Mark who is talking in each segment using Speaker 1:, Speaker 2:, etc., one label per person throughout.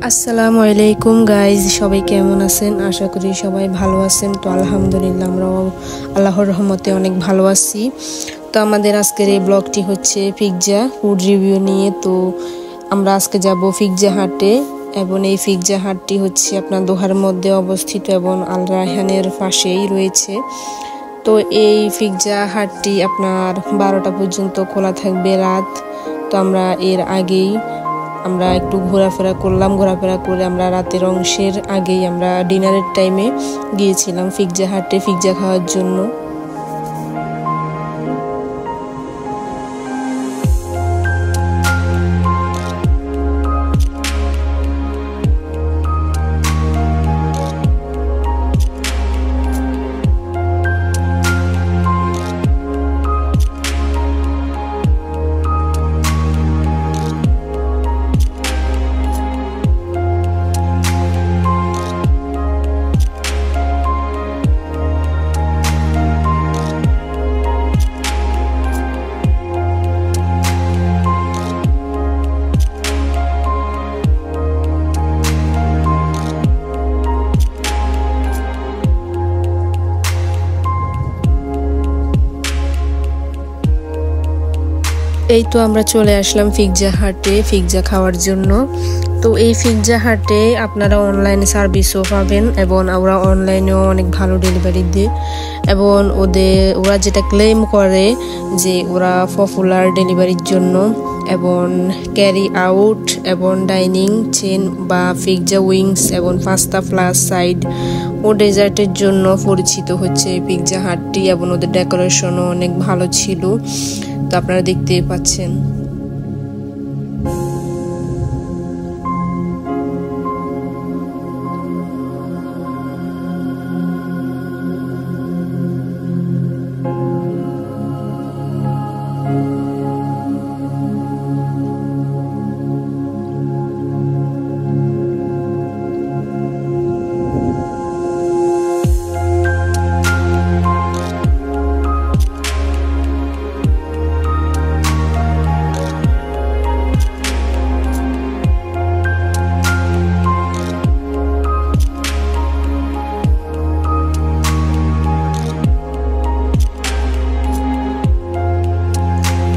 Speaker 1: আসসালামু আলাইকুম গাইজ, সবাই কেমন আছেন? আশা করি সবাই ভালো আছেন। তো আলহামদুলিল্লাহ আমরাও আল্লাহর রহমতে অনেক ভালো আছি। তো আমাদের আজকের এই ব্লগটি হচ্ছে পিৎজা ফুড রিভিউ নিয়ে। তো আমরা আজকে যাব পিৎজা হাটে, এবং এই পিৎজা হাটটি হচ্ছে আপনার দোহার মধ্যে অবস্থিত এবং আল রায়হানের পাশেই রয়েছে। তো এই পিৎজা হাটটি আপনার 12টা পর্যন্ত খোলা থাকবে রাত। তো আমরা এর আগেই আমরা একটু ঘোরাফেরা করলাম। ঘোরাফেরা করে আমরা রাতের অংশের আগেই আমরা ডিনারের টাইমে গিয়েছিলাম পিৎজা হাটে পিৎজা খাওয়ার জন্য। এই তো আমরা চলে আসলাম পিৎজা হাটে পিৎজা খাওয়ার জন্য। তো এই পিৎজা হাটে আপনারা অনলাইনে সার্ভিসও পাবেন, এবং ওরা অনলাইনেও অনেক ভালো ডেলিভারি দেয়। এবং ওরা যেটা ক্লেম করে যে ওরা পপুলার ডেলিভারির জন্য, এবং ক্যারি আউট এবং ডাইনিং চেন বা পিৎজা উইংস এবং পাস্তা প্লাস সাইড ও ডেজার্টের জন্য পরিচিত হচ্ছে পিৎজা হাটটি। এবং ওদের ডেকোরেশনও অনেক ভালো ছিল, তো আপনারা দেখতেই পাচ্ছেন।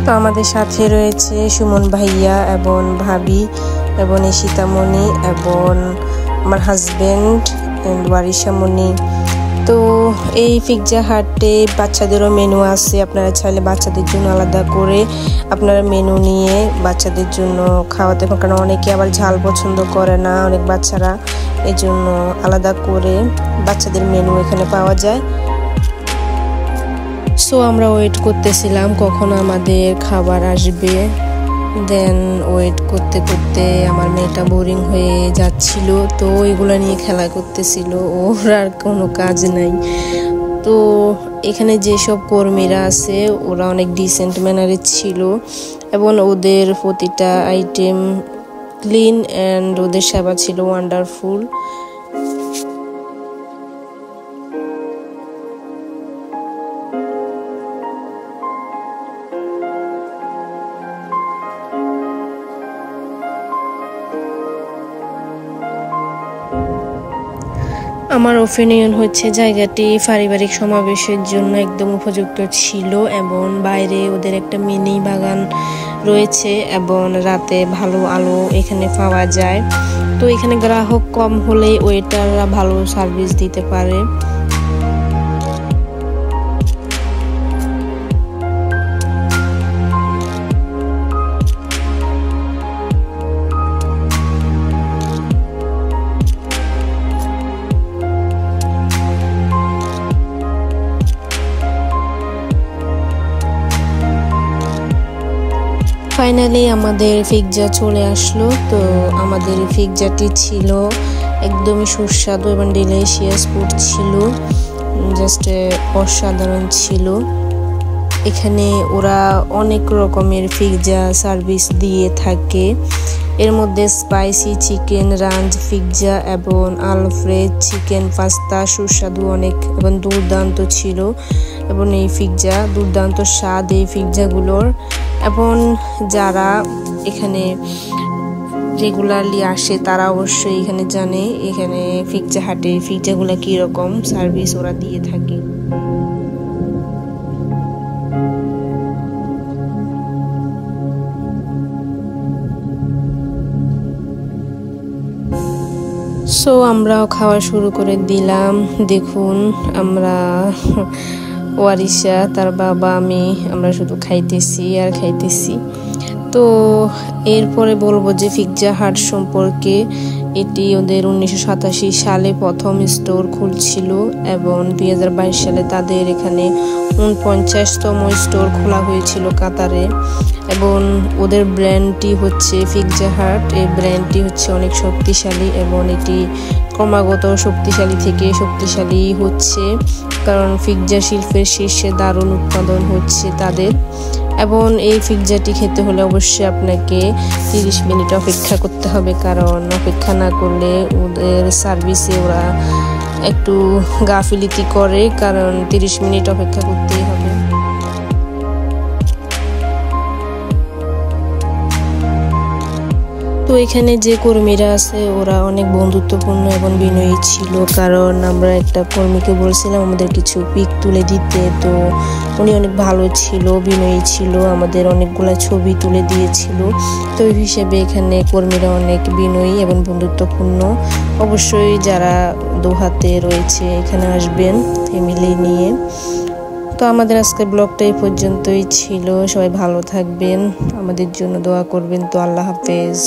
Speaker 1: তো আমাদের সাথে রয়েছে সুমন ভাইয়া এবং ভাবি এবং সীতামণি এবং আমার হাজবেন্ড ওয়ারিশামণি। তো এই পিৎজা হাটে বাচ্চাদেরও মেনু আছে, আপনারা চাইলে বাচ্চাদের জন্য আলাদা করে আপনারা মেনু নিয়ে বাচ্চাদের জন্য খাওয়াতে পারেন। কারণ অনেকে আবার ঝাল পছন্দ করে না অনেক বাচ্চারা, এই জন্য আলাদা করে বাচ্চাদের মেনু এখানে পাওয়া যায়। সো আমরা ওয়েট করতেছিলাম কখন আমাদের খাবার আসবে। দেন ওয়েট করতে করতে আমার মেয়েটা বোরিং হয়ে যাচ্ছিল, তো ওইগুলো নিয়ে খেলা করতেছিল, ওর আর কোনো কাজ নাই। তো এখানে যেসব কর্মীরা আছে ওরা অনেক ডিসেন্ট ম্যানারে ছিল, এবং ওদের প্রতিটা আইটেম ক্লিন অ্যান্ড ওদের সেবা ছিল ওয়ান্ডারফুল। আমার ওপিনিয়ন হচ্ছে জায়গাটি পারিবারিক সমাবেশের জন্য একদম উপযুক্ত ছিল, এবং বাইরে ওদের একটা মিনি বাগান রয়েছে এবং রাতে ভালো আলো এখানে পাওয়া যায়। তো এখানে গ্রাহক কম হলে ওয়েটাররা ভালো সার্ভিস দিতে পারে। ফাইনালি আমাদের পিৎজা চলে আসলো। তো আমাদের পিৎজাটি ছিল একদমই সুস্বাদু এবং ডিলিশিয়াস ফুড ছিল, জাস্ট অসাধারণ ছিল। এখানে ওরা অনেক রকমের পিৎজা সার্ভিস দিয়ে থাকে, এর মধ্যে স্পাইসি চিকেন রাঞ্চ পিৎজা এবং আলফ্রেড চিকেন পাস্তা সুস্বাদু অনেক এবং দুর্দান্ত ছিল। এবং এই পিৎজা দুর্দান্ত স্বাদ এই পিৎজাগুলোর। এবং যারা এখানে রেগুলারলি আসে তারা অবশ্যই এখানে জানে এখানে পিৎজা হাটে পিৎজাগুলো কীরকম সার্ভিস ওরা দিয়ে থাকে। সো আমরাও খাওয়া শুরু করে দিলাম। দেখুন আমরা ওয়ারিশা, তার বাবা, আমরা শুধু খাইতেছি আর খাইতেছি। তো এরপরে বলবো যে পিৎজা হাট সম্পর্কে। এটি ওদের 1987 সালে প্রথম স্টোর খুলছিল এবং 2022 সালে তাদের এখানে 49তম স্টোর খোলা হয়েছিল কাতারে। এবং ওদের ব্র্যান্ডটি হচ্ছে পিৎজা হাট। এই ব্র্যান্ডটি হচ্ছে অনেক শক্তিশালী এবং এটি ক্রমাগত শক্তিশালী থেকে শক্তিশালী হচ্ছে, কারণ পিৎজা শিল্পের শীর্ষে দারুণ উৎপাদন হচ্ছে তাদের। এবং এই পিৎজাটি খেতে হলে অবশ্যই আপনাকে 30 মিনিট অপেক্ষা করতে হবে, কারণ অপেক্ষা না করলে ওদের সার্ভিসে ওরা একটু গাফিলতি করে, কারণ 30 মিনিট অপেক্ষা করতেই হবে। তো এখানে যে কর্মীরা আছে ওরা অনেক বন্ধুত্বপূর্ণ এবং বিনয়ী ছিল, কারণ আমরা একটা কর্মীকে বলছিলাম আমাদের কিছু পিক তুলে দিতে, তো উনি অনেক ভালো ছিল, বিনয়ী ছিল, আমাদের অনেকগুলো ছবি তুলে দিয়েছিল। তো এই হিসেবে এখানে কর্মীরা অনেক বিনয়ী এবং বন্ধুত্বপূর্ণ। অবশ্যই যারা দোহাতে রয়েছে এখানে আসবেন ফ্যামিলি নিয়ে। তো আমাদের আজকের ব্লগটা এই পর্যন্তই ছিল। সবাই ভালো থাকবেন, আমাদের জন্য দোয়া করবেন। তো আল্লাহ হাফেজ।